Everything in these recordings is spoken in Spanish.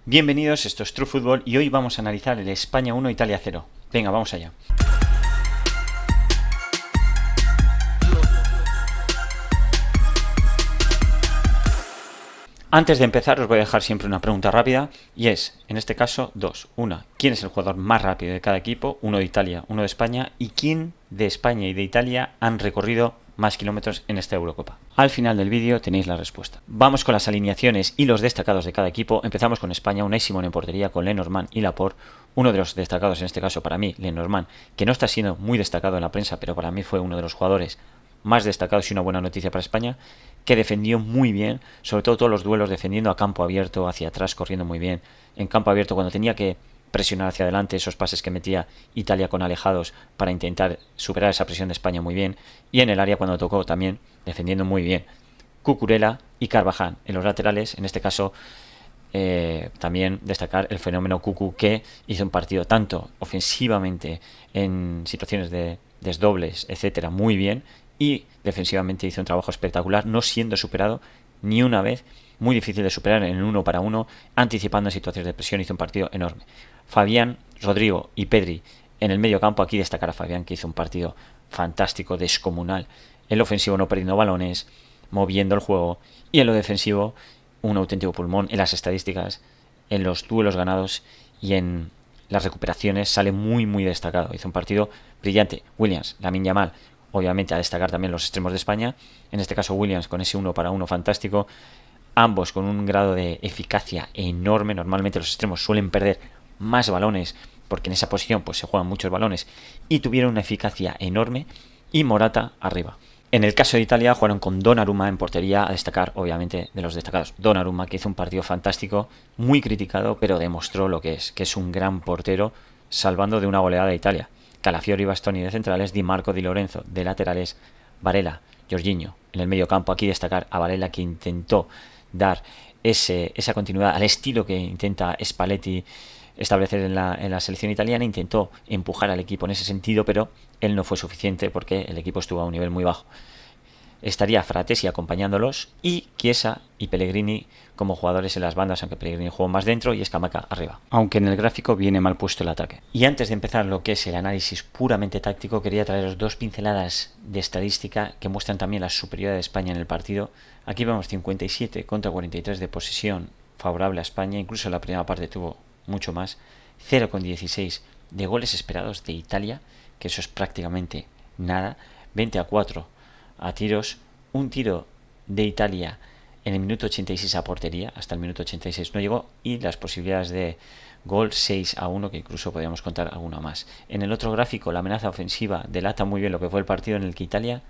Bienvenidos, esto es True Football y hoy vamos a analizar el España 1, Italia 0. Venga, vamos allá. Antes de empezar os voy a dejar siempre una pregunta rápida y es, en este caso, dos. Una, ¿quién es el jugador más rápido de cada equipo? Uno de Italia, uno de España. ¿Y quién de España y de Italia han recorrido más kilómetros en esta Eurocopa? Al final del vídeo tenéis la respuesta. Vamos con las alineaciones y los destacados de cada equipo. Empezamos con España, Unai Simón en portería con Lenormand y Laporte. Uno de los destacados en este caso para mí, Lenormand, que no está siendo muy destacado en la prensa, pero para mí fue uno de los jugadores más destacados y una buena noticia para España, que defendió muy bien, sobre todo todos los duelos defendiendo a campo abierto, hacia atrás, corriendo muy bien. En campo abierto cuando tenía que presionar hacia adelante, esos pases que metía Italia con alejados para intentar superar esa presión de España muy bien. Y en el área cuando tocó también, defendiendo muy bien. Cucurella y Carvajal en los laterales, en este caso también destacar el fenómeno Cucu, que hizo un partido tanto ofensivamente en situaciones de desdobles, etcétera, muy bien, y defensivamente hizo un trabajo espectacular, no siendo superado ni una vez, muy difícil de superar en el 1-1, anticipando en situaciones de presión, hizo un partido enorme. Fabián, Rodrigo y Pedri en el medio campo, aquí destacar a Fabián, que hizo un partido fantástico, descomunal, en lo ofensivo no perdiendo balones, moviendo el juego, y en lo defensivo un auténtico pulmón. En las estadísticas, en los duelos ganados y en las recuperaciones sale muy destacado, hizo un partido brillante. Williams, Lamine Yamal, obviamente a destacar también los extremos de España, en este caso Williams con ese 1-1 fantástico, ambos con un grado de eficacia enorme. Normalmente los extremos suelen perder más balones porque en esa posición pues se juegan muchos balones, y tuvieron una eficacia enorme. Y Morata arriba. En el caso de Italia jugaron con Donnarumma en portería, a destacar obviamente de los destacados Donnarumma, que hizo un partido fantástico, muy criticado, pero demostró lo que es un gran portero, salvando de una goleada de Italia. Calafiori y Bastoni de centrales, Di Marco, Di Lorenzo de laterales, Varela, Jorginho en el medio campo. Aquí destacar a Varela, que intentó dar esa continuidad al estilo que intenta Spalletti establecer en la selección italiana, intentó empujar al equipo en ese sentido, pero él no fue suficiente porque el equipo estuvo a un nivel muy bajo. Estaría Fratesi acompañándolos y Chiesa y Pellegrini como jugadores en las bandas, aunque Pellegrini jugó más dentro, y Scamacca arriba, aunque en el gráfico viene mal puesto el ataque. Y antes de empezar lo que es el análisis puramente táctico, quería traeros dos pinceladas de estadística que muestran también la superioridad de España en el partido. Aquí vemos 57 contra 43 de posesión favorable a España, incluso en la primera parte tuvo mucho más. 0,16 de goles esperados de Italia, que eso es prácticamente nada. 20-4 a tiros, un tiro de Italia en el minuto 86 a portería, hasta el minuto 86 no llegó, y las posibilidades de gol 6-1, que incluso podríamos contar alguna más. En el otro gráfico, la amenaza ofensiva delata muy bien lo que fue el partido, en el que Italia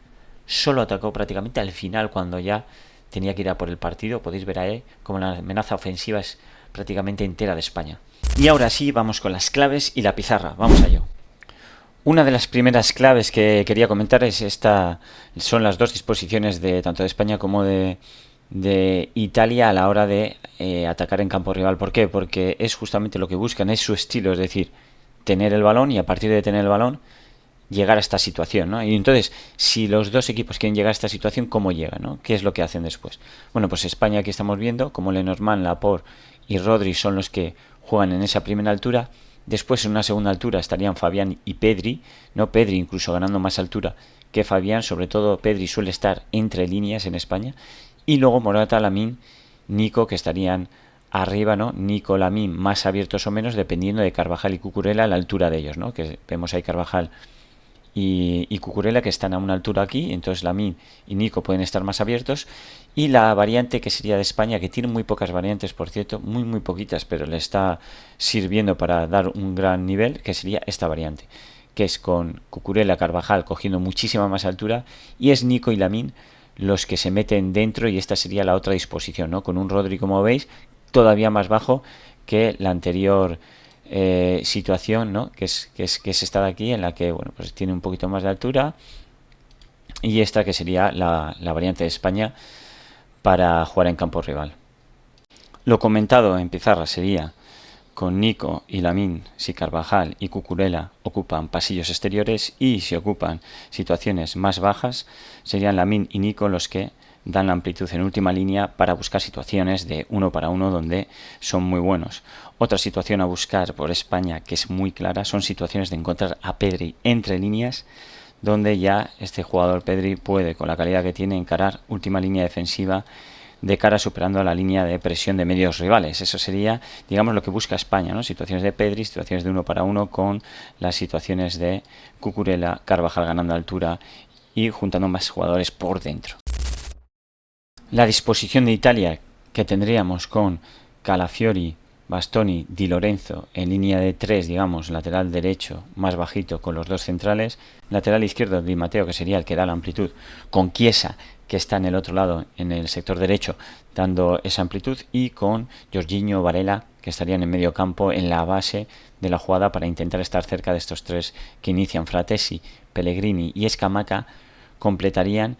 solo atacó prácticamente al final, cuando ya tenía que ir a por el partido. Podéis ver ahí como la amenaza ofensiva es prácticamente entera de España. Y ahora sí, vamos con las claves y la pizarra, vamos a ello. Una de las primeras claves que quería comentar es son las dos disposiciones de tanto de España como de Italia a la hora de atacar en campo rival. ¿Por qué? Porque es justamente lo que buscan, es su estilo, es decir, tener el balón y a partir de tener el balón llegar a esta situación, ¿no? Y entonces, si los dos equipos quieren llegar a esta situación, ¿cómo llegan, no? ¿Qué es lo que hacen después? Bueno, pues España, aquí estamos viendo como Lenormand, Laporte y Rodri son los que juegan en esa primera altura. Después en una segunda altura estarían Fabián y Pedri, ¿no? Pedri incluso ganando más altura que Fabián, sobre todo Pedri suele estar entre líneas en España. Y luego Morata, Lamine, Nico, que estarían arriba, ¿no? Nico, Lamine más abiertos o menos, dependiendo de Carvajal y Cucurella, la altura de ellos, ¿no? Que vemos ahí Carvajal y Cucurella, que están a una altura aquí, entonces Lamine y Nico pueden estar más abiertos. Y la variante que sería de España, que tiene muy pocas variantes, por cierto, muy poquitas, pero le está sirviendo para dar un gran nivel, que sería esta variante, que es con Cucurella, Carvajal cogiendo muchísima más altura, y es Nico y Lamine los que se meten dentro, y esta sería la otra disposición, ¿no? Con un Rodri, como veis, todavía más bajo que la anterior situación, ¿no? que es esta de aquí, en la que bueno, pues tiene un poquito más de altura, y esta que sería la variante de España para jugar en campo rival. Lo comentado en pizarra sería con Nico y Lamine si Carvajal y Cucurella ocupan pasillos exteriores, y si ocupan situaciones más bajas serían Lamine y Nico los que dan la amplitud en última línea para buscar situaciones de 1 para 1 donde son muy buenos. Otra situación a buscar por España que es muy clara son situaciones de encontrar a Pedri entre líneas, donde ya este jugador Pedri puede, con la calidad que tiene, encarar última línea defensiva de cara superando a la línea de presión de medios rivales. Eso sería, digamos, lo que busca España, ¿no? Situaciones de Pedri, situaciones de 1 para 1 con las situaciones de Cucurella, Carvajal ganando altura y juntando más jugadores por dentro. La disposición de Italia que tendríamos con Calafiori, Bastoni, Di Lorenzo en línea de 3, digamos, lateral derecho más bajito con los dos centrales, lateral izquierdo Di Matteo, que sería el que da la amplitud, con Chiesa, que está en el otro lado, en el sector derecho, dando esa amplitud, y con Jorginho, Varela, que estarían en medio campo en la base de la jugada para intentar estar cerca de estos tres que inician. Fratesi, Pellegrini y Scamacca completarían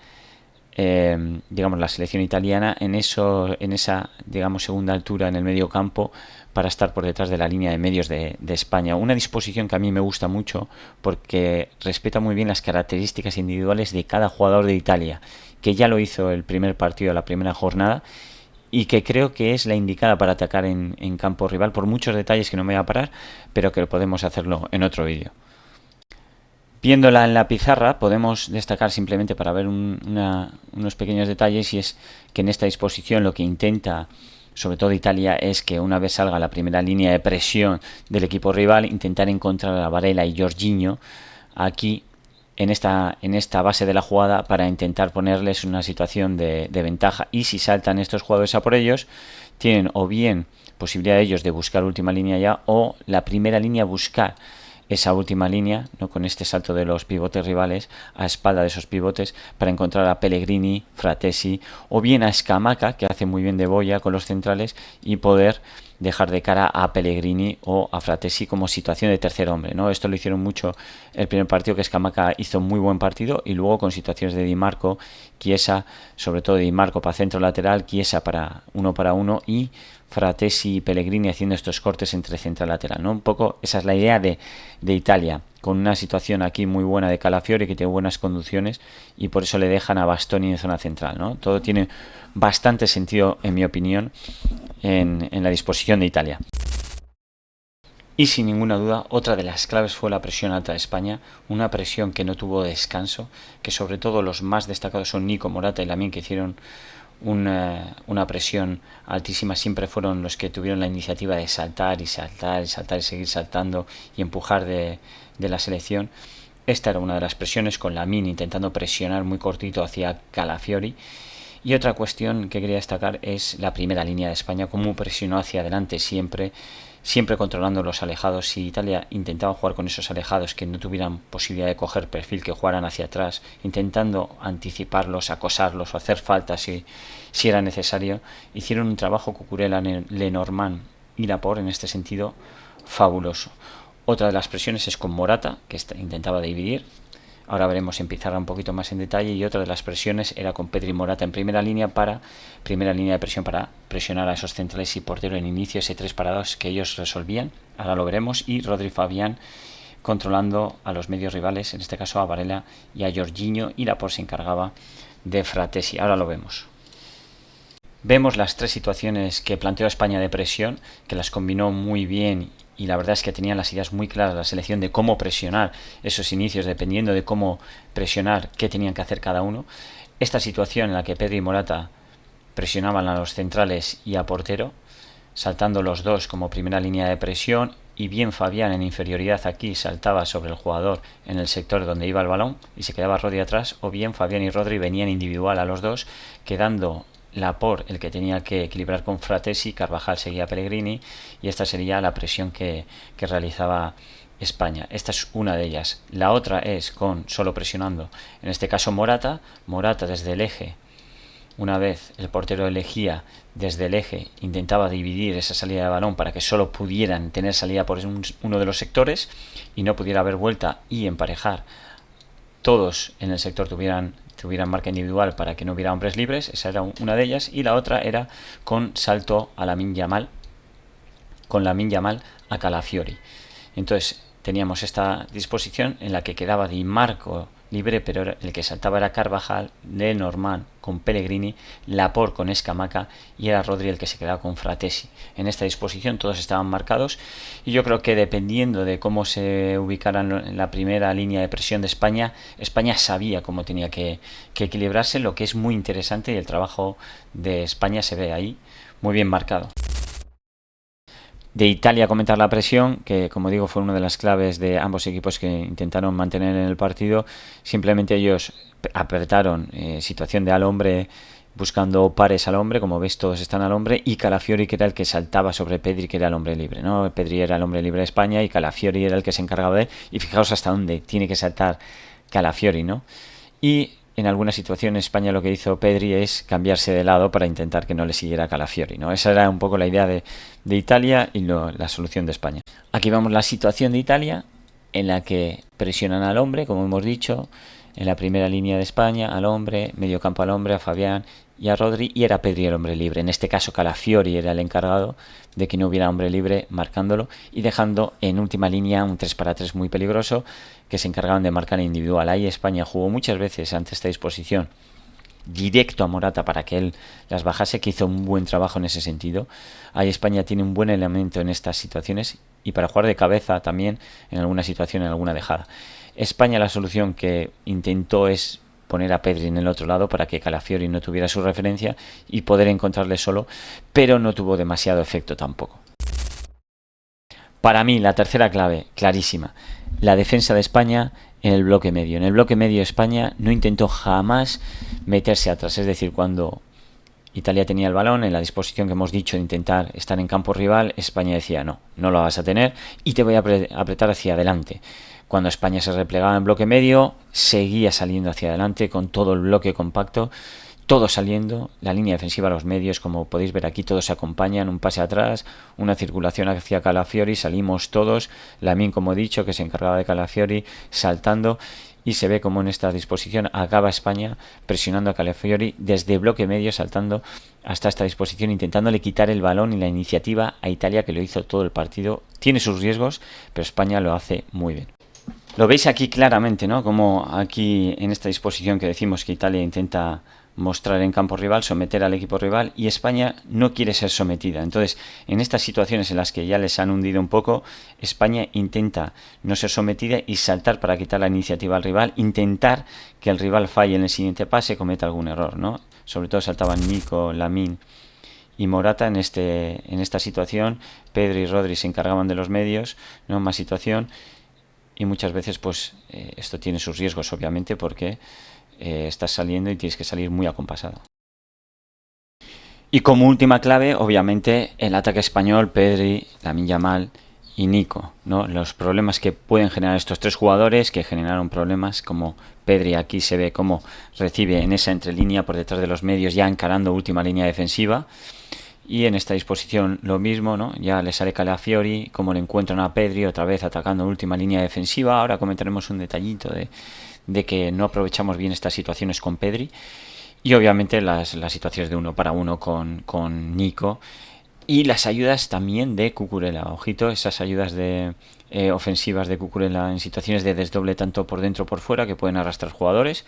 digamos, la selección italiana en esa, digamos, segunda altura en el medio campo para estar por detrás de la línea de medios de España. Una disposición que a mí me gusta mucho porque respeta muy bien las características individuales de cada jugador de Italia, que ya lo hizo el primer partido, la primera jornada, y que creo que es la indicada para atacar en campo rival, por muchos detalles que no me voy a parar, pero que podemos hacerlo en otro vídeo. Viéndola en la pizarra podemos destacar simplemente para ver unos pequeños detalles, y es que en esta disposición lo que intenta sobre todo Italia es que una vez salga la primera línea de presión del equipo rival, intentar encontrar a Varela y Jorginho aquí en esta base de la jugada para intentar ponerles una situación de ventaja, y si saltan estos jugadores a por ellos tienen o bien posibilidad de ellos de buscar última línea ya, o la primera línea buscar esa última línea, ¿no? Con este salto de los pivotes rivales a espalda de esos pivotes para encontrar a Pellegrini, Fratesi o bien a Scamacca, que hace muy bien de boya con los centrales, y poder dejar de cara a Pellegrini o a Fratesi como situación de tercer hombre, ¿no? Esto lo hicieron mucho el primer partido, que Scamacca hizo muy buen partido, y luego con situaciones de Di Marco, Chiesa, sobre todo Di Marco para centro lateral, Chiesa para 1 para 1 y Fratesi y Pellegrini haciendo estos cortes entre central y lateral, ¿no? Un poco esa es la idea de Italia, con una situación aquí muy buena de Calafiori, que tiene buenas conducciones, y por eso le dejan a Bastoni en zona central, ¿no? Todo tiene bastante sentido, en mi opinión, en la disposición de Italia. Y sin ninguna duda, otra de las claves fue la presión alta de España, una presión que no tuvo descanso, que sobre todo los más destacados son Nico, Morata y Lamine, que hicieron una presión altísima. Siempre fueron los que tuvieron la iniciativa de saltar y saltar y saltar y seguir saltando y empujar de la selección. Esta era una de las presiones, con Lamine intentando presionar muy cortito hacia Calafiori. Y otra cuestión que quería destacar es la primera línea de España, cómo presionó hacia adelante siempre controlando los alejados. Si Italia intentaba jugar con esos alejados que no tuvieran posibilidad de coger perfil, que jugaran hacia atrás, intentando anticiparlos, acosarlos o hacer faltas si era necesario, hicieron un trabajo Cucurella, Lenormand y Laporte en este sentido fabuloso. Otra de las presiones es con Morata, que intentaba dividir. Ahora veremos en pizarra un poquito más en detalle. Y otra de las presiones era con Pedri y Morata en primera línea de presión para presionar a esos centrales y portero en inicio, ese 3 para 2 que ellos resolvían. Ahora lo veremos. Y Rodri Fabián controlando a los medios rivales, en este caso a Varela y a Jorginho, y Laporte se encargaba de Fratesi. Ahora lo vemos. Vemos las tres situaciones que planteó España de presión, que las combinó muy bien, y la verdad es que tenían las ideas muy claras la selección de cómo presionar esos inicios, dependiendo de cómo presionar, qué tenían que hacer cada uno. Esta situación en la que Pedri y Morata presionaban a los centrales y a portero, saltando los dos como primera línea de presión, y bien Fabián en inferioridad aquí saltaba sobre el jugador en el sector donde iba el balón y se quedaba Rodri atrás, o bien Fabián y Rodri venían individual a los dos, quedando Laporte el que tenía que equilibrar con Fratesi, Carvajal seguía a Pellegrini, y esta sería la presión que realizaba España. Esta es una de ellas. La otra es con solo presionando, en este caso Morata desde el eje. Una vez el portero elegía desde el eje, intentaba dividir esa salida de balón para que solo pudieran tener salida por uno de los sectores y no pudiera haber vuelta, y emparejar todos en el sector tuvieran marca individual para que no hubiera hombres libres. Esa era una de ellas. Y la otra era con salto a Lamine Yamal, a Calafiori. Entonces teníamos esta disposición en la que quedaba Di libre, pero el que saltaba era Carvajal, Lenormand con Pellegrini, Laporte con Escamaca y era Rodri el que se quedaba con Fratesi. En esta disposición todos estaban marcados y yo creo que dependiendo de cómo se ubicaran en la primera línea de presión de España, España sabía cómo tenía que equilibrarse, lo que es muy interesante, y el trabajo de España se ve ahí muy bien marcado. De Italia, comentar la presión, que como digo fue una de las claves de ambos equipos que intentaron mantener en el partido. Simplemente ellos apretaron situación de al hombre, buscando pares al hombre, como veis todos están al hombre, y Calafiori, que era el que saltaba sobre Pedri, que era el hombre libre, ¿no? Pedri era el hombre libre de España y Calafiori era el que se encargaba de él, y fijaos hasta dónde tiene que saltar Calafiori, ¿no? Y en alguna situación en España lo que hizo Pedri es cambiarse de lado para intentar que no le siguiera Calafiori, ¿no? Esa era un poco la idea de Italia y la solución de España. Aquí vamos la situación de Italia, en la que presionan al hombre, como hemos dicho, en la primera línea de España, al hombre, medio campo al hombre, a Fabián y a Rodri, y era Pedri el hombre libre. En este caso Calafiori era el encargado de que no hubiera hombre libre marcándolo y dejando en última línea un 3 para 3 muy peligroso, que se encargaban de marcar individual. Ahí España jugó muchas veces ante esta disposición directo a Morata para que él las bajase, que hizo un buen trabajo en ese sentido. Ahí España tiene un buen elemento en estas situaciones y para jugar de cabeza también en alguna situación, en alguna dejada. España la solución que intentó es poner a Pedri en el otro lado para que Calafiori no tuviera su referencia y poder encontrarle solo, pero no tuvo demasiado efecto tampoco. Para mí la tercera clave, clarísima, la defensa de España en el bloque medio. En el bloque medio España no intentó jamás meterse atrás, es decir, cuando Italia tenía el balón, en la disposición que hemos dicho de intentar estar en campo rival, España decía no lo vas a tener y te voy a apretar hacia adelante. Cuando España se replegaba en bloque medio, seguía saliendo hacia adelante con todo el bloque compacto, todo saliendo, la línea defensiva a los medios, como podéis ver aquí, todos se acompañan, un pase atrás, una circulación hacia Calafiori, salimos todos, Lamine, como he dicho, que se encargaba de Calafiori, saltando, y se ve como en esta disposición acaba España presionando a Calafiori desde bloque medio, saltando hasta esta disposición, intentándole quitar el balón y la iniciativa a Italia, que lo hizo todo el partido. Tiene sus riesgos, pero España lo hace muy bien. Lo veis aquí claramente, ¿no? Como aquí en esta disposición que decimos que Italia intenta mostrar en campo rival, someter al equipo rival, y España no quiere ser sometida. Entonces, en estas situaciones en las que ya les han hundido un poco, España intenta no ser sometida y saltar para quitar la iniciativa al rival, intentar que el rival falle en el siguiente pase, cometa algún error, ¿no? Sobre todo saltaban Nico, Lamine y Morata en esta situación. Pedri y Rodri se encargaban de los medios, ¿no? Más situación. Y muchas veces pues esto tiene sus riesgos, obviamente, porque estás saliendo y tienes que salir muy acompasado. Y como última clave, obviamente, el ataque español, Pedri, Lamine Yamal y Nico, ¿no? Los problemas que pueden generar estos tres jugadores, que generaron problemas, como Pedri aquí se ve cómo recibe en esa entrelínea por detrás de los medios, ya encarando última línea defensiva. Y en esta disposición lo mismo, ¿no? Ya le sale Calafiori, como le encuentran a Pedri, otra vez atacando última línea defensiva. Ahora comentaremos un detallito de que no aprovechamos bien estas situaciones con Pedri. Y obviamente las situaciones de uno para uno con Nico. Y las ayudas también de Cucurella. Ojito, esas ayudas de ofensivas de Cucurella en situaciones de desdoble tanto por dentro como por fuera, que pueden arrastrar jugadores.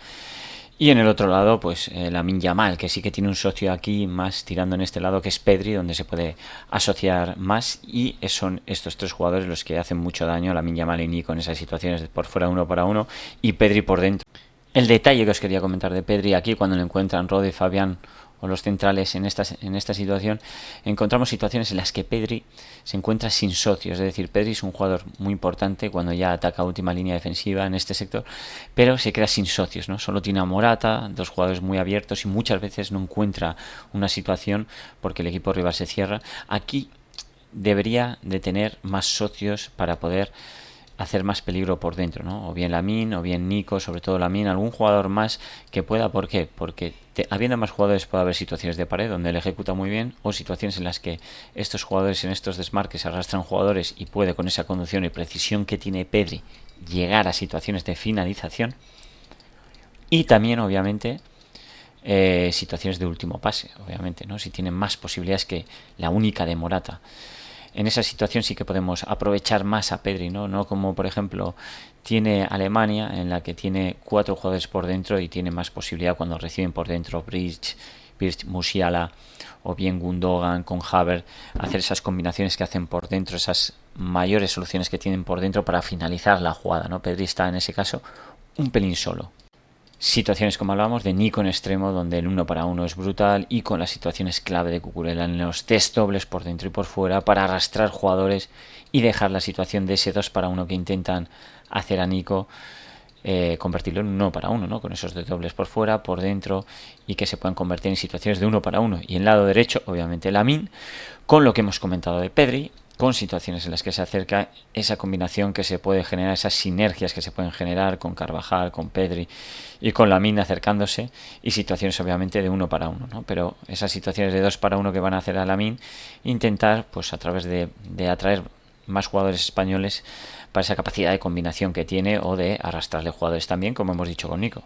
Y en el otro lado, pues Lamine Yamal, que sí que tiene un socio aquí más tirando en este lado, que es Pedri, donde se puede asociar más. Y son estos tres jugadores los que hacen mucho daño, Lamine Yamal y Nico, en esas situaciones de por fuera uno para uno, y Pedri por dentro. El detalle que os quería comentar de Pedri aquí, cuando lo encuentran Rodri, Fabián o los centrales en esta situación, encontramos situaciones en las que Pedri se encuentra sin socios. Es decir, Pedri es un jugador muy importante cuando ya ataca última línea defensiva en este sector, pero se queda sin socios, ¿no? Solo tiene a Morata, dos jugadores muy abiertos, y muchas veces no encuentra una situación porque el equipo rival se cierra. Aquí debería de tener más socios para poder hacer más peligro por dentro, ¿no? O bien Lamine, o bien Nico, sobre todo Lamine, algún jugador más que pueda. ¿Por qué? Porque habiendo más jugadores puede haber situaciones de pared donde él ejecuta muy bien, o situaciones en las que estos jugadores en estos desmarques arrastran jugadores y puede, con esa conducción y precisión que tiene Pedri, llegar a situaciones de finalización. Y también, obviamente, situaciones de último pase, obviamente, ¿no? Si tienen más posibilidades que la única de Morata. en esa situación sí que podemos aprovechar más a Pedri, no como por ejemplo tiene Alemania, en la que tiene 4 jugadores por dentro y tiene más posibilidad cuando reciben por dentro Birch, Musiala o bien Gundogan con Havertz, hacer esas combinaciones que hacen por dentro, esas mayores soluciones que tienen por dentro para finalizar la jugada, ¿no? Pedri está en ese caso un pelín solo. Situaciones como hablábamos de Nico en extremo, donde el 1 para 1 es brutal, y con las situaciones clave de Cucurella en los desdobles por dentro y por fuera para arrastrar jugadores y dejar la situación de ese 2 para 1 que intentan hacer a Nico, convertirlo en 1 para 1, ¿no? Con esos desdobles por fuera, por dentro, y que se puedan convertir en situaciones de 1 para 1. Y en el lado derecho, obviamente, Lamine, con lo que hemos comentado de Pedri, con situaciones en las que se acerca esa combinación que se puede generar, esas sinergias que se pueden generar con Carvajal, con Pedri y con Lamine acercándose, y situaciones obviamente de 1 para 1, ¿no? Pero esas situaciones de 2 para 1 que van a hacer a Lamine, intentar pues a través de atraer más jugadores españoles para esa capacidad de combinación que tiene, o de arrastrarle jugadores también, como hemos dicho con Nico.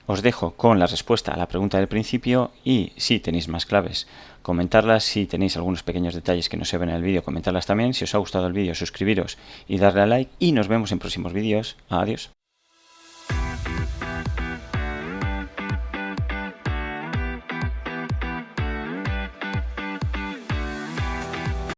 Os dejo con la respuesta a la pregunta del principio, y si tenéis más claves, comentarlas. Si tenéis algunos pequeños detalles que no se ven en el vídeo, comentarlas también. Si os ha gustado el vídeo, suscribiros y darle a like, y nos vemos en próximos vídeos. Adiós.